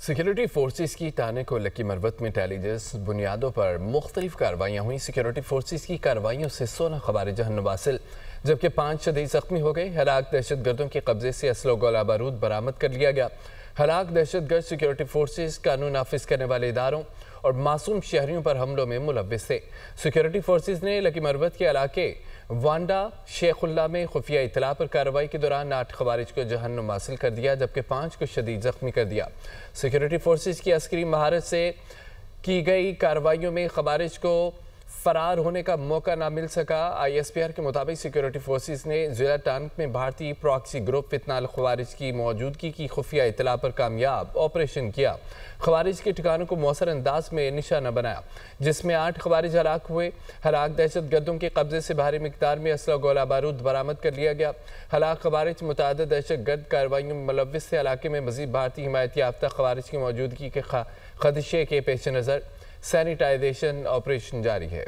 Security forces کی تانے کو لکی مروت میں انٹیلیجنس بنیادوں پر مختلف کارروائیاں ہوئیں۔ سیکیورٹی فورسز کی کارروائیوں سے 16 خوارج جہنم حاصل جبکہ 5 شدید زخمی ہو گئے۔ ہلاک دہشت گردوں کے قبضے سے اسلحہ و گولہ بارود برآمد کر لیا گیا۔ ہلاک دہشت گرد سیکیورٹی فورسز قانون نافذ کرنے والے اداروں اور معصوم شہریوں پر حملوں میں ملوث تھے۔ سیکیورٹی فورسز نے لکی مروت کے علاقے وانڈا شیخ اللہ میں خفیہ اطلاع پر کارروائی کے دوران 8 خوارج کو جہنم حاصل کر دیا جبکہ 5 کو شدید زخمی کر دیا۔ سیکیورٹی فورسز کی عسکری مہارت سے کی گئی کارروائیوں میں خوارج کو فرار ہونے کا موقع نہ مل سکا۔ ISPR کے مطابق سیکیورٹی فورسز نے ضلع ٹانک میں بھارتی پراکسی گروپ فتنہ الخوارج کی موجودگی کی خفیہ اطلاع پر کامیاب آپریشن کیا۔ خوارج کے ٹھکانوں کو مؤثر انداز میں نشانہ بنایا جس میں 8 خوارج ہلاک ہوئے۔ ہلاک دہشت گردوں کے قبضے سے بھاری مقدار میں اسلحہ گولہ بارود برآمد کر لیا گیا۔ ہلاک خوارج متعدد دہشت گرد کارروائیوں میں ملوث سے علاقے میں مزید بھارتی حمایت یافتہ خوارج کی موجودگی کے خدشے کے پیش نظر سینیٹائزیشن آپریشن جاری ہے۔